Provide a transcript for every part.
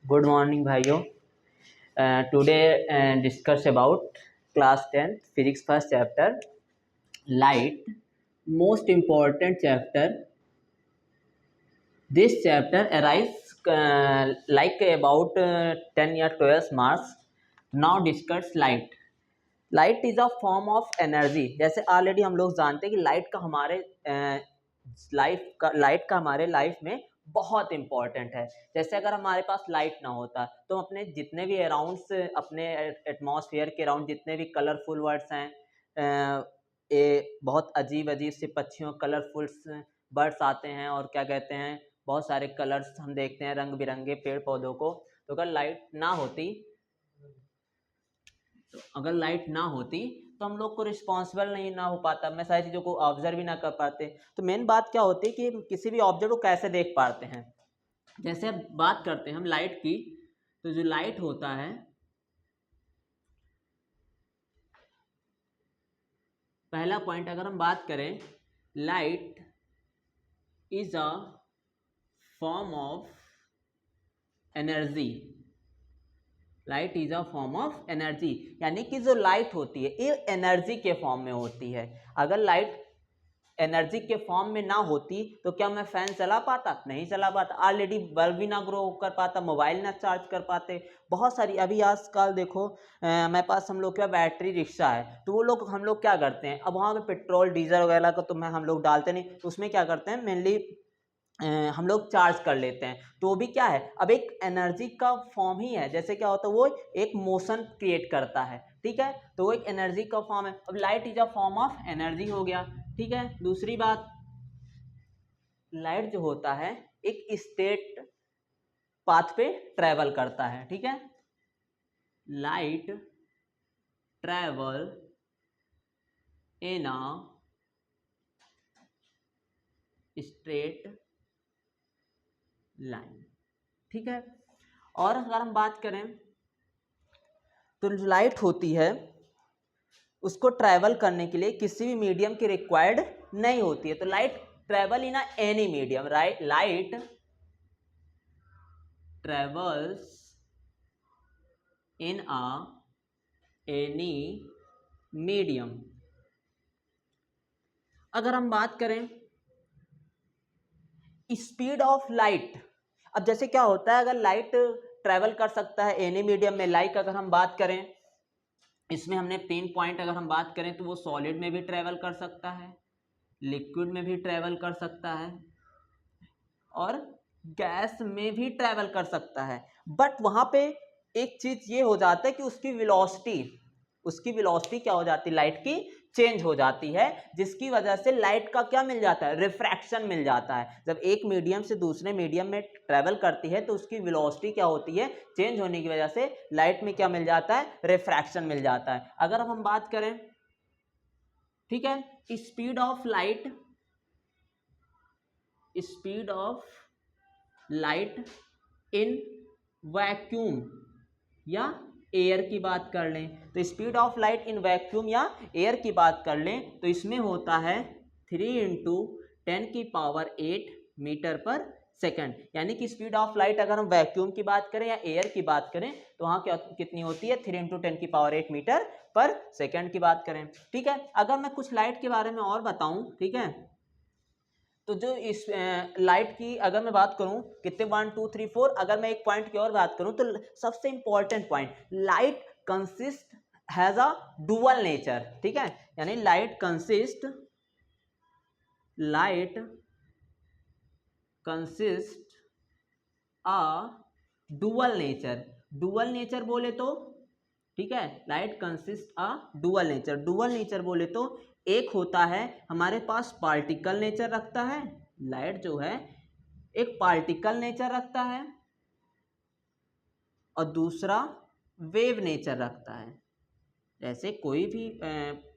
Good morning भाइयों। Today discuss about class 10 physics first chapter light, most important chapter. This chapter arrives like about 10 या 12 marks. Now discuss light. Light is a form of energy. जैसे already हम लोग जानते हैं कि light का हमारे लाइफ में बहुत इंपॉर्टेंट है. जैसे अगर हमारे पास लाइट ना होता तो अपने जितने भी अराउंड्स, अपने एटमॉस्फेयर के अराउंड जितने भी कलरफुल वर्ड्स हैं, बहुत अजीब अजीब से पक्षियों कलरफुल बर्ड्स आते हैं और क्या कहते हैं, बहुत सारे कलर्स हम देखते हैं, रंग बिरंगे पेड़ पौधों को. तो अगर लाइट ना होती तो हम लोग को रिस्पॉन्सिबल नहीं ना हो पाता, मैं सारी चीज़ों को ऑब्जर्व भी ना कर पाते. तो मेन बात क्या होती है कि किसी भी ऑब्जेक्ट को कैसे देख पाते हैं. जैसे अब बात करते हैं हम लाइट की, तो जो लाइट होता है, पहला पॉइंट अगर हम बात करें, light is a form of energy. Light is a form of energy, यानी कि जो लाइट होती है ये एनर्जी के फॉर्म में होती है. अगर लाइट एनर्जी के फॉर्म में ना होती तो क्या मैं फैन चला पाता? नहीं चला पाता. ऑलरेडी बल्ब भी ना ग्रो कर पाता, मोबाइल ना चार्ज कर पाते. बहुत सारी अभी आजकल देखो, मेरे पास हम लोग का बैटरी रिक्शा है, तो वो लोग हम लोग क्या करते हैं, अब वहाँ पे पेट्रोल डीजल वगैरह को तो हम लोग डालते नहीं, तो उसमें क्या करते हैं, मेनली हम लोग चार्ज कर लेते हैं. तो वो भी क्या है, अब एक एनर्जी का फॉर्म ही है. जैसे क्या होता है, वो एक मोशन क्रिएट करता है, ठीक है, तो वो एक एनर्जी का फॉर्म है. अब light is a form of energy हो गया, ठीक है. दूसरी बात, लाइट जो होता है एक स्टेट पाथ पे ट्रेवल करता है, ठीक है. Light travel in a straight line, ठीक है. और अगर हम बात करें तो जो लाइट होती है उसको ट्रैवल करने के लिए किसी भी मीडियम की रिक्वायर्ड नहीं होती है. तो light travel in any medium, right. Light travels in any medium. अगर हम बात करें स्पीड ऑफ लाइट, अब जैसे क्या होता है, अगर लाइट ट्रैवल कर सकता है एनी मीडियम में, लाइक अगर हम बात करें, इसमें हमने 3 पॉइंट अगर हम बात करें तो वो सॉलिड में भी ट्रैवल कर सकता है, लिक्विड में भी ट्रैवल कर सकता है और गैस में भी ट्रैवल कर सकता है. बट वहां पे एक चीज ये हो जाता है कि उसकी वेलोसिटी क्या हो जाती है, लाइट की चेंज हो जाती है, जिसकी वजह से लाइट का क्या मिल जाता है, रिफ्रैक्शन मिल जाता है. जब एक मीडियम से दूसरे मीडियम में ट्रैवल करती है तो उसकी वेलोसिटी क्या होती है, चेंज होने की वजह से लाइट में क्या मिल जाता है, रिफ्रैक्शन मिल जाता है. अगर हम बात करें, ठीक है, speed of light in vacuum या एयर की बात कर लें, तो speed of light in vacuum या एयर की बात कर लें तो इसमें होता है 3 × 10⁸ मीटर पर सेकंड. यानी कि स्पीड ऑफ लाइट अगर हम वैक्यूम की बात करें या एयर की बात करें तो वहां क्या कितनी होती है, 3 × 10⁸ मीटर पर सेकंड की बात करें, ठीक है. अगर मैं कुछ लाइट के बारे में और बताऊं, ठीक है, तो जो इस लाइट की अगर मैं बात करूं, कितने 1 2 3 4, अगर मैं एक पॉइंट की और बात करूं तो सबसे important point, light consist has a dual nature, ठीक है. यानी light consist a dual nature बोले तो, ठीक है, light consist a dual nature बोले तो एक होता है हमारे पास पार्टिकल नेचर रखता है, लाइट जो है एक पार्टिकल नेचर रखता है और दूसरा वेव नेचर रखता है. जैसे कोई भी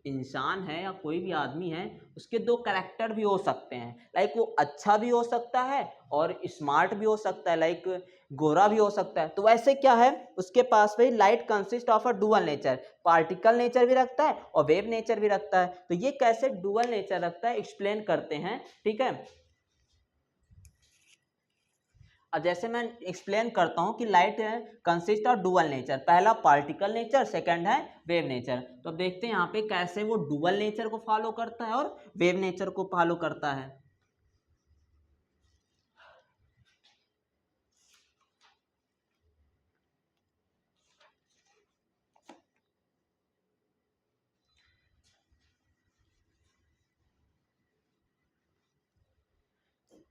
इंसान है या कोई भी आदमी है, उसके 2 कैरेक्टर भी हो सकते हैं, लाइक वो अच्छा भी हो सकता है और स्मार्ट भी हो सकता है, लाइक गोरा भी हो सकता है. तो वैसे क्या है, उसके पास भी light consist of a dual nature, particle nature भी रखता है और वेव नेचर भी रखता है. तो ये कैसे डुअल नेचर रखता है एक्सप्लेन करते हैं, ठीक है. अब जैसे मैं एक्सप्लेन करता हूँ कि light consist of dual nature, पहला पार्टिकल नेचर, सेकंड है वेव नेचर। तो अब देखते हैं यहाँ पे कैसे वो डुअल नेचर को फॉलो करता है और वेव नेचर को फॉलो करता है।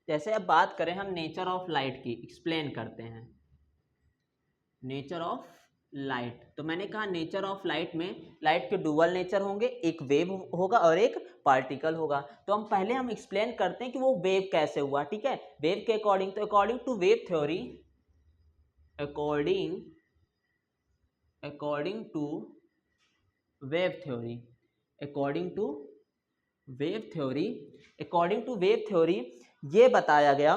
जैसे अब बात करें हम नेचर ऑफ लाइट की, एक्सप्लेन करते हैं नेचर ऑफ लाइट। तो मैंने कहा नेचर ऑफ लाइट में लाइट के डुअल नेचर होंगे, एक वेव होगा और एक पार्टिकल होगा। तो हम एक्सप्लेन करते हैं कि वो वेव कैसे हुआ, ठीक है, वेव के अकॉर्डिंग। तो according to wave theory, according to wave theory, according to wave theory, according to wave theory ये बताया गया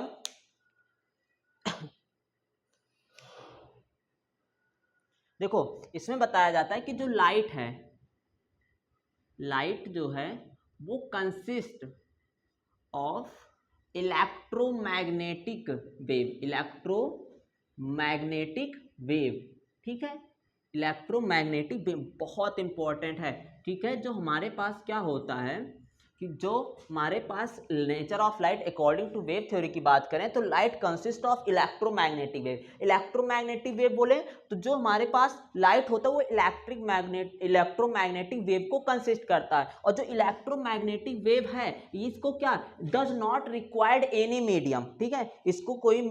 देखो इसमें बताया जाता है कि जो लाइट है, लाइट जो है वो consist of electromagnetic wave, electromagnetic wave, ठीक है, इलेक्ट्रोमैग्नेटिक वेव बहुत इंपॉर्टेंट है, ठीक है। जो हमारे पास क्या होता है कि जो हमारे पास nature of light according to wave theory की बात करें तो light consist of electromagnetic wave. Electromagnetic wave बोले तो जो हमारे पास लाइट होता है वो इलेक्ट्रोमैग्नेटिक वेव को कंसिस्ट करता है। और जो इलेक्ट्रोमैग्नेटिक वेव है इसको क्या does not required any medium, ठीक है, इसको कोई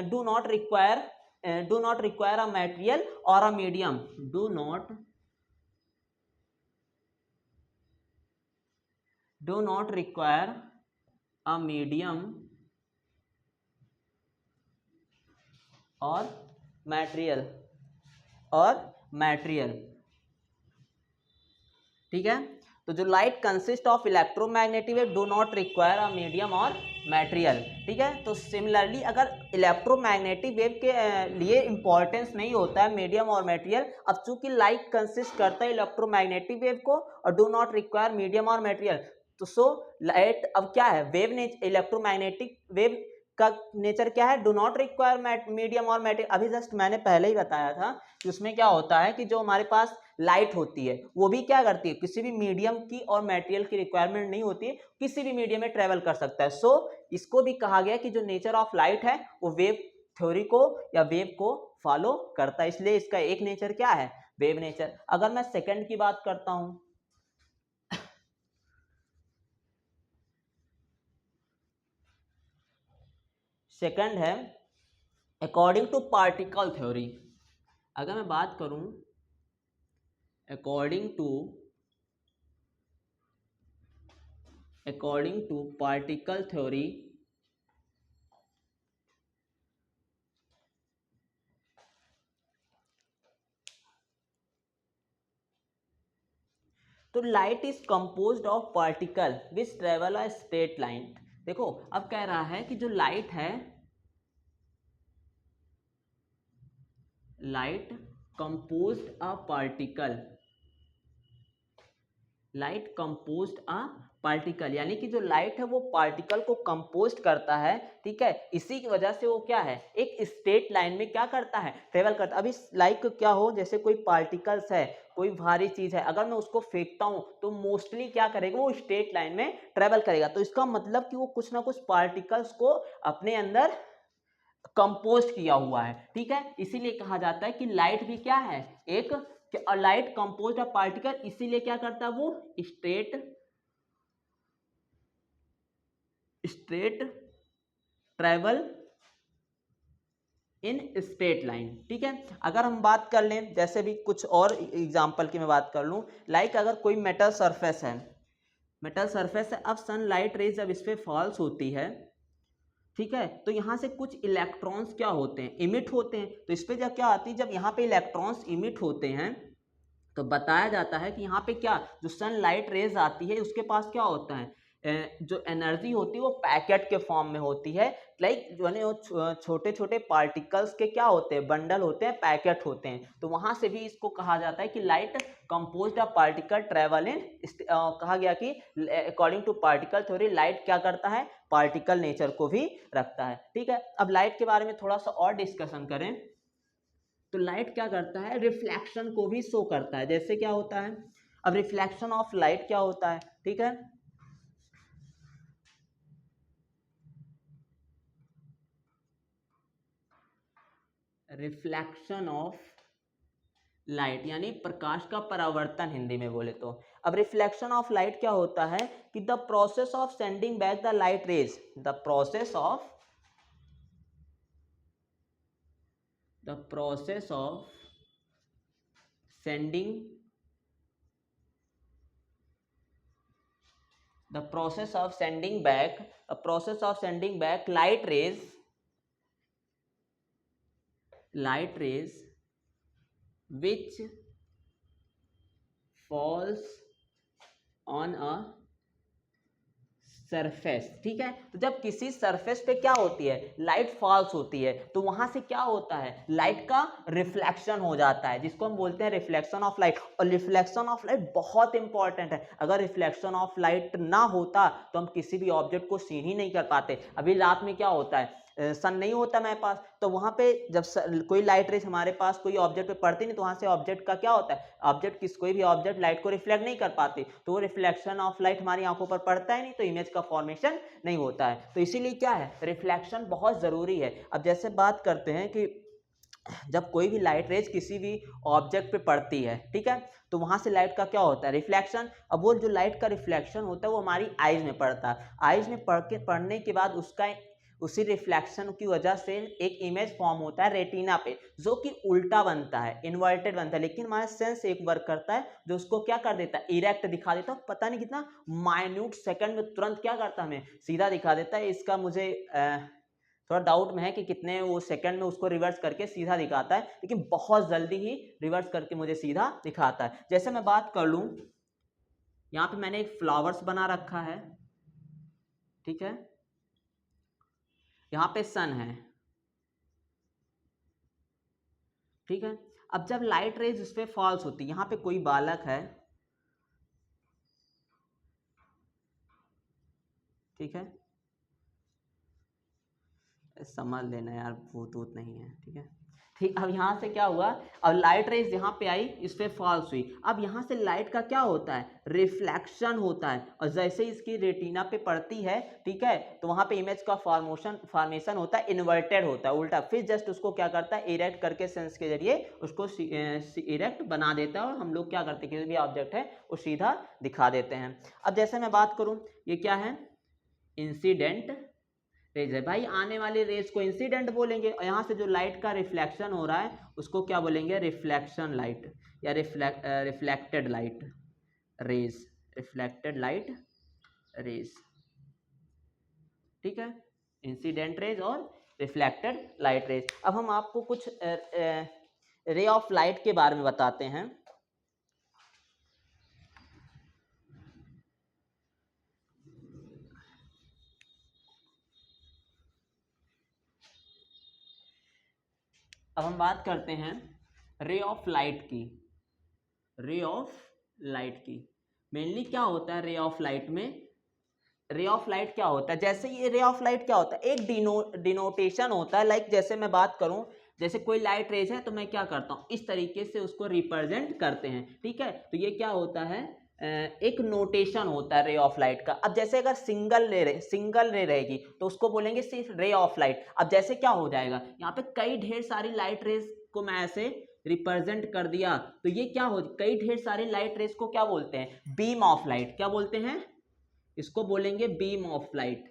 do not require a material और a medium, do not require a medium और मटेरियल, ठीक है। तो जो light consist of electromagnetic wave do not require a medium और मटेरियल, ठीक है। तो सिमिलरली अगर इलेक्ट्रोमैग्नेटिक वेव के लिए इंपॉर्टेंस नहीं होता है मीडियम और मटेरियल, अब चूंकि लाइट कंसिस्ट करता है इलेक्ट्रोमैग्नेटिक वेव को और डू नॉट रिक्वायर मीडियम और मटेरियल, तो सो लाइट अब क्या है, वेव ने इलेक्ट्रोमैग्नेटिक वेव का नेचर क्या है, डू नॉट रिक्वायर मीडियम और मटेरियल। अभी जस्ट मैंने पहले ही बताया था कि उसमें क्या होता है कि जो हमारे पास लाइट होती है वो भी क्या करती है, किसी भी मीडियम की और मटेरियल की रिक्वायरमेंट नहीं होती है, किसी भी मीडियम में ट्रेवल कर सकता है। सो इसको भी कहा गया कि जो नेचर ऑफ लाइट है वो वेव थ्योरी को या वेव को फॉलो करता है, इसलिए इसका एक नेचर क्या है, वेव नेचर। अगर मैं सेकंड की बात करता हूं, सेकंड है अकॉर्डिंग टू पार्टिकल थ्योरी। अगर मैं बात करूं अकॉर्डिंग टू पार्टिकल थ्योरी, तो light is composed of particle which travel a straight line. देखो अब कह रहा है कि जो लाइट है, light composed a particle, light composed a particle, यानी कि जो लाइट है वो पार्टिकल को कंपोस्ट करता है, ठीक है। इसी की वजह से वो क्या है, एक स्ट्रेट लाइन में क्या करता है, ट्रेवल करता है। अभी लाइक क्या हो, जैसे कोई पार्टिकल्स है, कोई भारी चीज है, अगर मैं उसको फेंकता हूं तो मोस्टली क्या करेगा, वो स्ट्रेट लाइन में ट्रेवल करेगा। तो इसका मतलब कि वो कुछ ना कुछ पार्टिकल्स को अपने अंदर कंपोस्ट किया हुआ है, ठीक है। इसीलिए कहा जाता है कि लाइट भी क्या है, एक लाइट कंपोज्ड ऑफ पार्टिकल, इसीलिए क्या करता है वो straight travel in straight line, ठीक है। अगर हम बात कर लें, जैसे भी कुछ और एग्जांपल की मैं बात कर लूं, लाइक अगर कोई मेटल सरफेस है, अब सनलाइट रेज जब इस पे फॉल्स होती है, ठीक है, तो यहाँ से कुछ इलेक्ट्रॉन्स क्या होते हैं, इमिट होते हैं। तो इस पे जब क्या आती है, जब यहाँ पे इलेक्ट्रॉन्स इमिट होते हैं तो बताया जाता है कि यहाँ पे क्या जो सनलाइट रेज आती है उसके पास क्या होता है, जो एनर्जी होती है वो पैकेट के फॉर्म में होती है, लाइक जो है वो छोटे छोटे पार्टिकल्स के क्या होते हैं, बंडल होते हैं, पैकेट होते हैं। तो वहां से भी इसको कहा जाता है कि light composed of particle travel in, कहा गया कि according to particle theory light क्या करता है, पार्टिकल नेचर को भी रखता है। ठीक है, अब लाइट के बारे में थोड़ा सा और डिस्कशन करें तो लाइट क्या करता है, रिफ्लेक्शन को भी शो करता है। जैसे क्या होता है, अब रिफ्लेक्शन ऑफ लाइट क्या होता है, ठीक है, रिफ्लेक्शन ऑफ लाइट यानी प्रकाश का परावर्तन हिंदी में बोले तो। अब रिफ्लेक्शन ऑफ लाइट क्या होता है कि the process of sending back the light rays, the process of sending the process of sending back light rays which falls on a surface. ठीक है, तो जब किसी सरफेस पे क्या होती है, लाइट फॉल्स होती है, तो वहां से क्या होता है, लाइट का रिफ्लेक्शन हो जाता है, जिसको हम बोलते हैं रिफ्लेक्शन ऑफ लाइट। और रिफ्लेक्शन ऑफ लाइट बहुत इंपॉर्टेंट है। अगर रिफ्लेक्शन ऑफ लाइट ना होता तो हम किसी भी ऑब्जेक्ट को सीन ही नहीं कर पाते। अभी रात में क्या होता है, सन नहीं होता मेरे पास, तो वहां पे जब कोई लाइट रेस हमारे पास कोई ऑब्जेक्ट पे पड़ती नहीं, तो वहां से ऑब्जेक्ट का क्या होता है, कोई भी ऑब्जेक्ट लाइट को रिफ्लेक्ट नहीं कर पाते, तो वो रिफ्लेक्शन ऑफ लाइट हमारी आंखों पर पड़ता है नहीं, तो इमेज का फॉर्मेशन नहीं होता है। तो इसीलिए क्या है, रिफ्लेक्शन बहुत जरूरी है। अब जैसे बात करते हैं कि जब कोई भी लाइट रेज किसी भी ऑब्जेक्ट पे पड़ती है, ठीक है, तो वहां से लाइट का क्या होता है, रिफ्लेक्शन। अब वो जो लाइट का रिफ्लेक्शन होता है वो हमारी आईज में पड़ता है। आईज में पड़ने के बाद उसी रिफ्लेक्शन की वजह से एक इमेज फॉर्म होता है रेटिना पे, जो कि उल्टा बनता है, इन्वर्टेड बनता है। लेकिन हमारा सेंस एक वर्क करता है जो उसको क्या कर देता है, इरेक्ट दिखा देता है। पता नहीं कितना माइन्यूट सेकंड में तुरंत क्या करता है, हमें सीधा दिखा देता है। इसका मुझे थोड़ा डाउट में है कि कितने वो सेकंड में उसको रिवर्स करके सीधा दिखाता है, लेकिन बहुत जल्दी ही रिवर्स करके मुझे सीधा दिखाता है। जैसे मैं बात कर लूं, यहाँ पे मैंने एक फ्लावर्स बना रखा है, ठीक है, यहाँ पे सन है, ठीक है। अब जब लाइट रेज उस पर फॉल्स होती है, यहाँ पे कोई बालक है, ठीक है, समझ लेना यार, भूत नहीं है, ठीक है, ठीक। अब यहाँ से क्या हुआ, अब लाइट रेज यहाँ पे आई, इस पे फॉल्स हुई। अब यहाँ से लाइट का क्या होता है, रिफ्लेक्शन होता है, और जैसे इसकी रेटिना पे पड़ती है, ठीक है, तो वहां पे इमेज का फॉर्मेशन होता है, इन्वर्टेड होता है, उल्टा। फिर जस्ट उसको क्या करता है, इरेक्ट करके सेंस के जरिए उसको इरेक्ट बना देता है, और हम लोग क्या करते हैं, किसी भी ऑब्जेक्ट है वो सीधा दिखा देते हैं। अब जैसे मैं बात करूं, ये क्या है, इंसिडेंट रेज है भाई, आने वाले रेज को इंसिडेंट बोलेंगे, और यहाँ से जो लाइट का रिफ्लेक्शन हो रहा है उसको क्या बोलेंगे, रिफ्लेक्शन लाइट या reflected light rays, reflected light rays, ठीक है, इंसिडेंट रेज और रिफ्लेक्टेड लाइट रेज। अब हम आपको कुछ रे ऑफ लाइट के बारे में बताते हैं। अब हम बात करते हैं रे ऑफ लाइट की। रे ऑफ लाइट की मेनली क्या होता है, रे ऑफ लाइट में, रे ऑफ लाइट क्या होता है, जैसे ये रे ऑफ लाइट क्या होता है, एक डिनोटेशन होता है। लाइक जैसे मैं बात करूं, जैसे कोई लाइट रेज है तो मैं क्या करता हूं, इस तरीके से उसको रिप्रेजेंट करते हैं, ठीक है। तो ये क्या होता है, एक नोटेशन होता है रे ऑफ लाइट का। अब जैसे अगर सिंगल रे रहेगी तो उसको बोलेंगे सिर्फ रे ऑफ लाइट। अब जैसे क्या हो जाएगा, यहाँ पे कई ढेर सारी लाइट रेज को मैं ऐसे रिप्रेजेंट कर दिया, तो ये क्या हो, कई ढेर सारी लाइट रेज को क्या बोलते हैं, बीम ऑफ लाइट। क्या बोलते हैं, इसको बोलेंगे बीम ऑफ लाइट।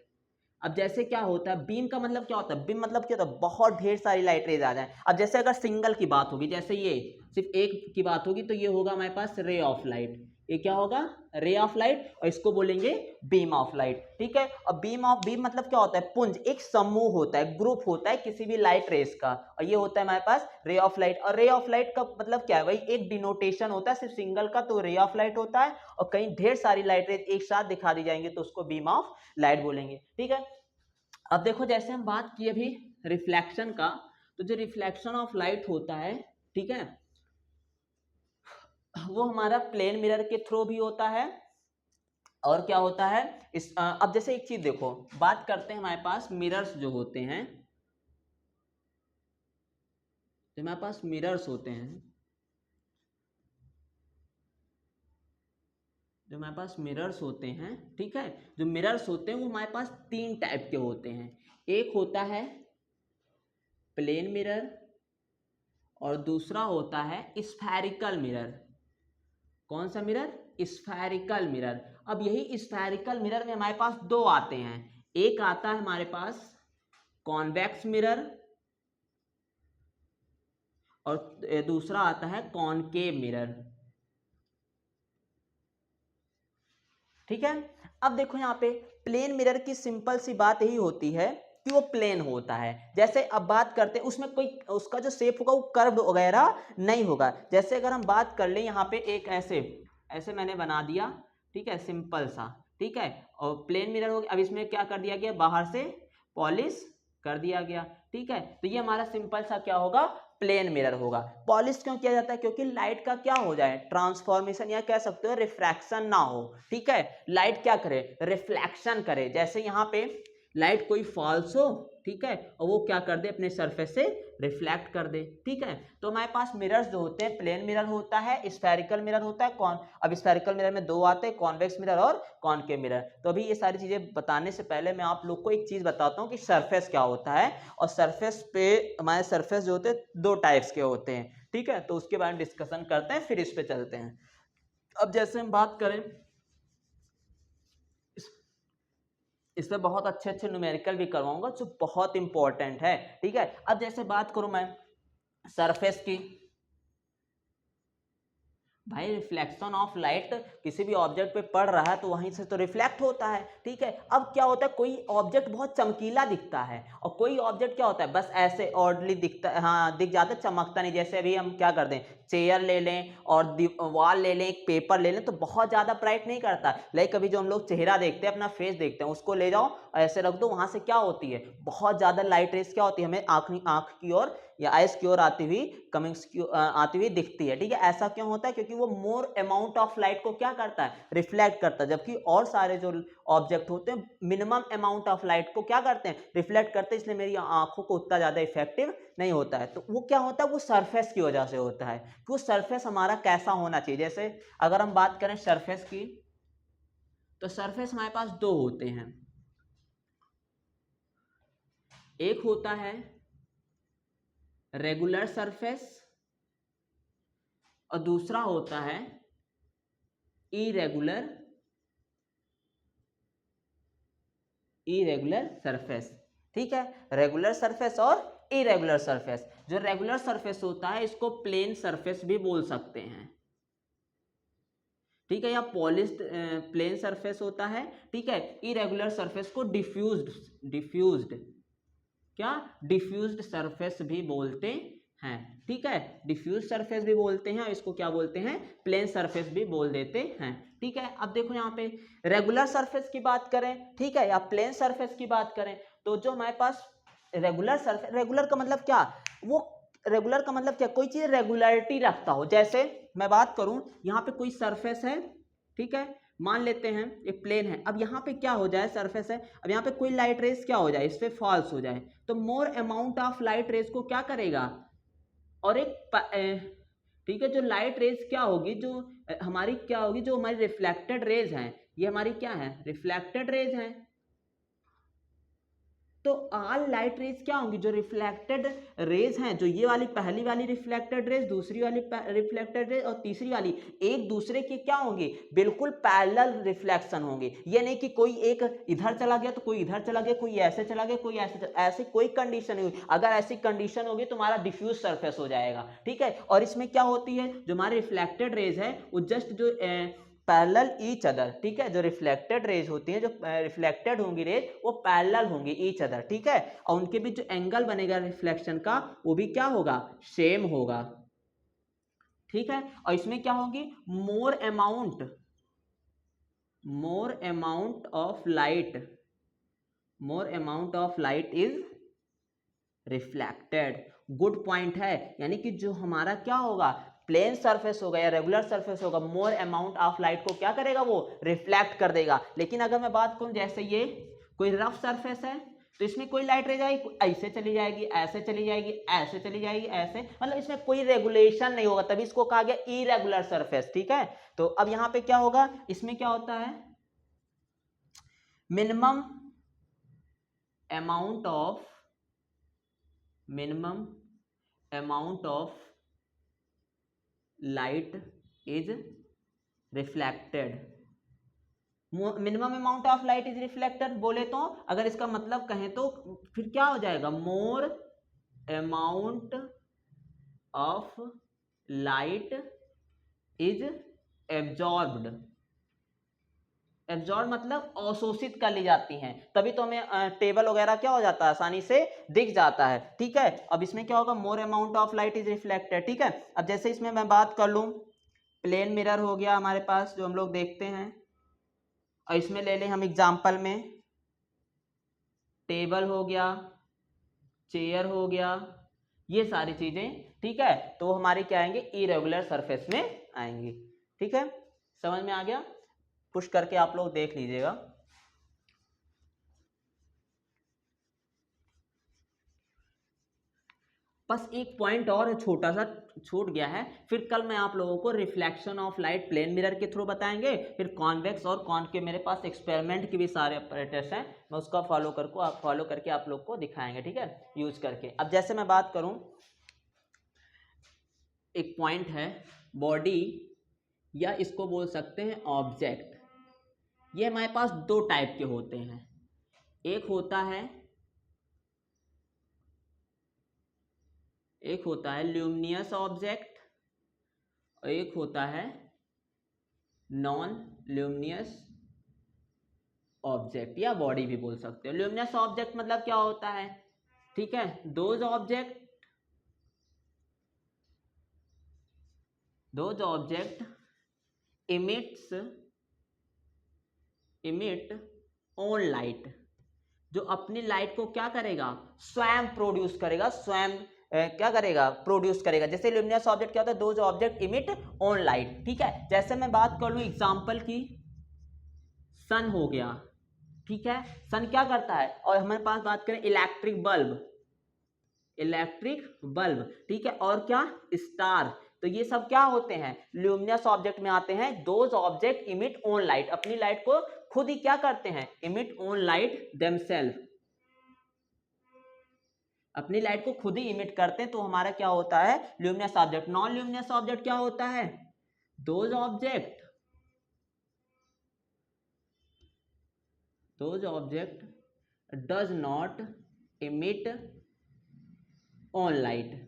अब जैसे क्या होता है, बीम का मतलब क्या होता है, बीम मतलब क्या होता है, बहुत ढेर सारी लाइट रेज आ जाए। अब जैसे अगर सिंगल की बात होगी, जैसे ये सिर्फ एक की बात होगी, तो ये होगा हमारे पास रे ऑफ लाइट, ये क्या होगा, रे ऑफ लाइट, और इसको बोलेंगे बीम ऑफ लाइट। ठीक है, और बीम मतलब क्या होता है, पुंज, एक समूह होता है, ग्रुप होता है किसी भी लाइट रेस का, और ये होता है हमारे पास रे ऑफ लाइट। और रे ऑफ लाइट का मतलब क्या है, वही एक डिनोटेशन होता है सिर्फ सिंगल का, तो रे ऑफ लाइट होता है, और कहीं ढेर सारी लाइट रेस एक साथ दिखा दी जाएंगे तो उसको बीम ऑफ लाइट बोलेंगे। ठीक है, अब देखो जैसे हम बात किए अभी रिफ्लेक्शन का, तो जो रिफ्लेक्शन ऑफ लाइट होता है, ठीक है, वो हमारा प्लेन मिरर के थ्रू भी होता है, और क्या होता है इस अब जैसे एक चीज देखो, बात करते हैं हमारे पास मिरर्स जो होते हैं, जो हमारे पास मिरर्स होते हैं, जो हमारे पास मिरर्स होते हैं, ठीक है, जो मिरर्स होते हैं वो हमारे पास तीन टाइप के होते हैं। एक होता है प्लेन मिरर, और दूसरा होता है स्फेरिकल मिरर। कौन सा मिरर, स्फेरिकल मिरर। अब यही स्फेरिकल मिरर में हमारे पास दो आते हैं, एक आता है हमारे पास कॉन्वेक्स मिरर, और दूसरा आता है कॉनकेव मिरर। ठीक है, अब देखो यहाँ पे प्लेन मिरर की सिंपल सी बात यही होती है कि वो प्लेन होता है। जैसे अब बात करते हैं उसमें कोई उसका जो शेप होगा वो कर्व वगैरह नहीं होगा। जैसे अगर हम बात कर लें यहाँ पे एक ऐसे ऐसे मैंने बना दिया, ठीक है, सिंपल सा, ठीक है, और प्लेन मिरर हो गया। अब इसमें क्या कर दिया गया, बाहर से पॉलिश कर दिया गया। ठीक है, तो ये हमारा सिंपल सा क्या होगा, प्लेन मिरर होगा। पॉलिश क्यों किया जाता है, क्योंकि लाइट का क्या हो जाए, ट्रांसफॉर्मेशन, या कह सकते हो रिफ्रैक्शन ना हो। ठीक है, लाइट क्या करे, रिफ्लेक्शन करे। जैसे यहाँ पे लाइट कोई फॉल्स हो, ठीक है, और वो क्या कर दे, अपने सरफेस से रिफ्लेक्ट कर दे। ठीक है, तो हमारे पास मिरर्स जो होते हैं, प्लेन मिरर होता है, स्फेरिकल मिरर होता है, अब स्फेरिकल मिरर में दो आते हैं, कॉन्वेक्स मिरर और कॉनकेव मिरर। तो अभी ये सारी चीजें बताने से पहले मैं आप लोग को एक चीज बताता हूँ कि सरफेस क्या होता है, और सरफेस पे हमारे सरफेस जो होते हैं दो टाइप्स के होते हैं। ठीक है, तो उसके बारे में डिस्कशन करते हैं, फिर इस पे चलते हैं। अब जैसे हम बात करें, इसमें बहुत अच्छे अच्छे न्यूमेरिकल भी करवाऊंगा जो बहुत इंपॉर्टेंट है। ठीक है, अब जैसे बात करूं मैं सरफेस की, भाई रिफ्लेक्शन ऑफ लाइट किसी भी ऑब्जेक्ट पे पड़ रहा है तो वहीं से तो रिफ्लेक्ट होता है। ठीक है, अब क्या होता है, कोई ऑब्जेक्ट बहुत चमकीला दिखता है, और कोई ऑब्जेक्ट क्या होता है बस ऐसे ऑर्डली दिखता है, हाँ दिख जाता है, चमकता नहीं। जैसे अभी हम क्या कर दें, चेयर ले लें और वॉल ले लें, एक पेपर ले लें, तो बहुत ज्यादा ब्राइट नहीं करता। लाइक अभी जो हम लोग चेहरा देखते हैं, अपना फेस देखते हैं, उसको ले जाओ और ऐसे रख दो, वहां से क्या होती है, बहुत ज्यादा लाइट रेस क्या होती है, हमें आंख की ओर या आइस की ओर आती हुई, कमिंग्स की आती हुई दिखती है। ठीक है, ऐसा क्यों होता है, क्योंकि वो मोर अमाउंट ऑफ लाइट को क्या करता है, रिफ्लेक्ट करता है, जबकि और सारे जो ऑब्जेक्ट होते हैं मिनिमम अमाउंट ऑफ लाइट को क्या करते हैं, रिफ्लेक्ट करते हैं, इसलिए मेरी आंखों को उतना ज्यादा इफेक्टिव नहीं होता है। तो वो क्या होता है, वो सरफेस की वजह से होता है कि वो सरफेस हमारा कैसा होना चाहिए। जैसे अगर हम बात करें सरफेस की, तो सरफेस हमारे पास दो होते हैं, एक होता है रेगुलर सरफेस, और दूसरा होता है इरेगुलर सरफेस। ठीक है, रेगुलर सरफेस और इरेगुलर सरफेस। जो रेगुलर सरफेस होता है इसको प्लेन सरफेस भी बोल सकते हैं। ठीक है, या पॉलिश्ड प्लेन सरफेस होता है। ठीक है, इरेगुलर सरफेस को डिफ्यूज्ड सरफेस भी बोलते हैं। ठीक है, डिफ्यूज सरफेस भी बोलते हैं, और इसको क्या बोलते हैं, प्लेन सरफेस भी बोल देते हैं। ठीक है, अब देखो यहाँ पे रेगुलर सरफेस की बात करें, ठीक है, या प्लेन सरफेस की बात करें, तो जो हमारे पास रेगुलर सरफेस, रेगुलर का मतलब क्या, वो रेगुलर का मतलब क्या, कोई चीज रेगुलरिटी रखता हो। जैसे मैं बात करूं, यहाँ पे कोई सरफेस है, ठीक है, मान लेते हैं एक प्लेन है। अब यहाँ पे क्या हो जाए, सरफेस है, अब यहाँ पे कोई लाइट रेस क्या हो जाए, इस पे फॉल्स हो जाए, तो more amount of light rays को क्या करेगा, और एक ठीक है, जो लाइट रेज क्या होगी, जो हमारी क्या होगी, जो हमारी रिफ्लेक्टेड रेज हैं, ये हमारी क्या है, रिफ्लेक्टेड रेज हैं। तो ऑल लाइट रेज क्या होंगी, जो रिफ्लेक्टेड रेज हैं, जो ये वाली पहली वाली रिफ्लेक्टेड रेज, दूसरी वाली रिफ्लेक्टेड रेज और तीसरी वाली, एक दूसरे के क्या होंगे, बिल्कुल पैरेलल रिफ्लेक्शन होंगे। ये नहीं कि कोई एक इधर चला गया तो कोई इधर चला गया, कोई ऐसे चला गया, कोई ऐसे, ऐसी कोई कंडीशन नहीं हुई। अगर ऐसी कंडीशन होगी तो हमारा डिफ्यूज सरफेस हो जाएगा। ठीक है, और इसमें क्या होती है, जो हमारी रिफ्लेक्टेड रेज है वो जस्ट जो पैरेलल ईच अदर, ठीक है। जो रिफ्लेक्टेड रेज होती हैं, जो रिफ्लेक्टेड होंगी रेज, वो पैरेलल होंगी ईच अदर, ठीक है। और उनके बीच जो एंगल बनेगा रिफ्लेक्शन का, वो भी क्या होगा, सेम होगा, ठीक है। और इसमें क्या होगी, more amount of light is reflected. Good point है, यानी कि जो हमारा क्या होगा, प्लेन सरफेस होगा या रेगुलर सरफेस होगा, मोर अमाउंट ऑफ लाइट को क्या करेगा, वो रिफ्लेक्ट कर देगा। लेकिन अगर मैं बात करूं, जैसे ये कोई रफ सरफेस है, तो इसमें कोई लाइट रह जाएगी, ऐसे चली जाएगी, ऐसे चली जाएगी, ऐसे चली जाएगी, ऐसे, मतलब इसमें कोई रेगुलेशन नहीं होगा, तभी इसको कहा गया इरेगुलर सरफेस, ठीक है। तो अब यहां पे क्या होगा, इसमें क्या होता है, minimum amount of light is reflected. Minimum amount of light is reflected बोले तो, अगर इसका मतलब कहें तो फिर क्या हो जाएगा, more amount of light is absorbed. Absorb मतलब अवशोषित कर ली जाती हैं, तभी तो हमें टेबल वगैरह क्या हो जाता है, आसानी से दिख जाता है, ठीक है। अब इसमें क्या होगा, more amount of light is reflected, ठीक है। अब जैसे इसमें मैं बात कर लूं, प्लेन मिरर हो गया हमारे पास जो हम लोग देखते हैं, और इसमें ले लें हम एग्जांपल में, टेबल हो गया, चेयर हो गया, ये सारी चीजें, ठीक है। तो हमारी क्या आएंगे, इरेगुलर सरफेस में आएंगी, ठीक है। समझ में आ गया, पुश करके आप लोग देख लीजिएगा। बस एक पॉइंट और है, छोटा सा छूट गया है, फिर कल मैं आप लोगों को reflection of light plane mirror के थ्रू बताएंगे, फिर कॉन्वेक्स और कॉनकेव, मेरे पास एक्सपेरिमेंट की भी सारे ऑपरेटर्स हैं, मैं उसका फॉलो करके आप लोग को दिखाएंगे, ठीक है, यूज करके। अब जैसे मैं बात करूं, एक पॉइंट है बॉडी, या इसको बोल सकते हैं ऑब्जेक्ट। ये हमारे पास दो टाइप के होते हैं, एक होता है ल्यूमिनियस ऑब्जेक्ट, और एक होता है नॉन ल्यूमिनियस ऑब्जेक्ट, या बॉडी भी बोल सकते हो। ल्यूमिनियस ऑब्जेक्ट मतलब क्या होता है, ठीक है, those object emit on light, जो अपनी लाइट को क्या करेगा, स्वयं प्रोड्यूस करेगा, स्वयं क्या करेगा, प्रोड्यूस करेगा। जैसे ल्यूमिनस ऑब्जेक्ट क्या होता है, दो जो ऑब्जेक्ट इमिट ऑन लाइट, ठीक है। जैसे मैं बात कर लूं एग्जांपल की, सन हो गया, ठीक है, सन क्या करता है। और हमारे पास बात करें इलेक्ट्रिक बल्ब, ठीक है, और क्या, स्टार, तो ये सब क्या होते हैं, ल्यूमिनस ऑब्जेक्ट में आते हैं। Those object emit on light, अपनी लाइट को खुद ही क्या करते हैं, इमिट ऑन लाइट देमसेल्फ, अपनी लाइट को खुद ही इमिट करते हैं, तो हमारा क्या होता है, luminous object. Non luminous object क्या होता है, those object does not emit on light,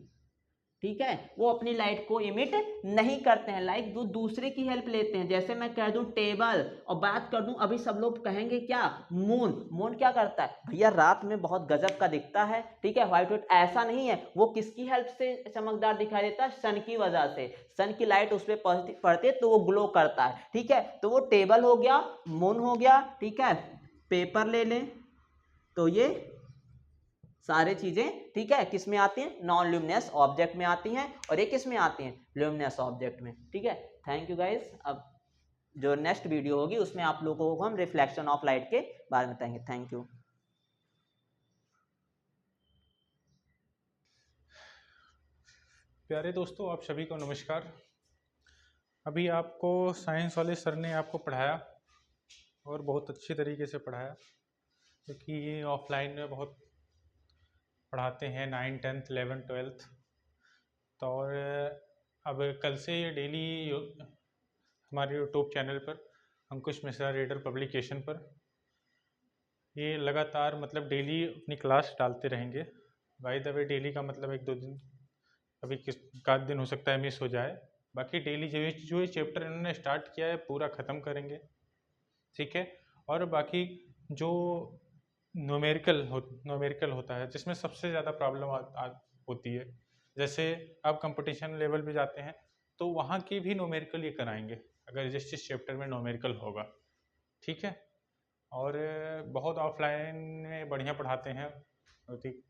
ठीक है, वो अपनी लाइट को इमिट नहीं करते हैं, लाइक वो दूसरे की हेल्प लेते हैं। जैसे मैं कह दूं टेबल, और बात कर दूं, अभी सब लोग कहेंगे क्या, मून क्या करता है भैया, रात में बहुत गजब का दिखता है, ठीक है, व्हाइट, ऐसा नहीं है, वो किसकी हेल्प से चमकदार दिखाई देता है, सन की वजह से, सन की लाइट उस पर पड़ती है तो वो ग्लो करता है, ठीक है। तो वो टेबल हो गया, मून हो गया, ठीक है, पेपर ले लें, तो ये सारे चीजें, ठीक है, किस में आती हैं, नॉन ल्यूमिनस ऑब्जेक्ट में आती हैं, और ये किस में आती हैं, ल्यूमिनस ऑब्जेक्ट में, ठीक है। Thank you guys. अब जो नेक्स्ट वीडियो होगी उसमें आप लोगों को हम रिफ्लेक्शन ऑफ लाइट के बारे में बताएंगे। Thank you. प्यारे दोस्तों, आप सभी को नमस्कार। अभी आपको साइंस वाले सर ने आपको पढ़ाया, और बहुत अच्छे तरीके से पढ़ाया, क्योंकि ये ऑफलाइन में बहुत पढ़ाते हैं 9, 10th, 11th, 12th। तो और अब कल से ये डेली हमारे यूट्यूब चैनल पर, अंकुश मिश्रा रीडर पब्लिकेशन पर, ये लगातार मतलब डेली अपनी क्लास डालते रहेंगे। बाय द वे डेली का मतलब 1-2 दिन, अभी किस का दिन हो सकता है मिस हो जाए, बाकी डेली जो ये चैप्टर इन्होंने स्टार्ट किया है पूरा ख़त्म करेंगे, ठीक है। और बाकी जो न्यूमेरिकल होता है जिसमें सबसे ज़्यादा प्रॉब्लम होती है, जैसे आप कंपटीशन लेवल पे जाते हैं तो वहाँ की भी न्यूमेरिकल ये कराएंगे अगर जिस चैप्टर में न्यूमेरिकल होगा, ठीक है। और बहुत ऑफलाइन में बढ़िया पढ़ाते हैं, ठीक।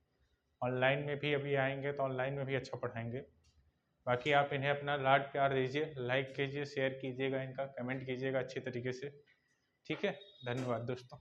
ऑनलाइन में भी अभी आएंगे तो ऑनलाइन में भी अच्छा पढ़ाएंगे। बाकी आप इन्हें अपना लाड प्यार दीजिए, लाइक कीजिए, शेयर कीजिएगा, इनका कमेंट कीजिएगा अच्छी तरीके से, ठीक है। धन्यवाद दोस्तों।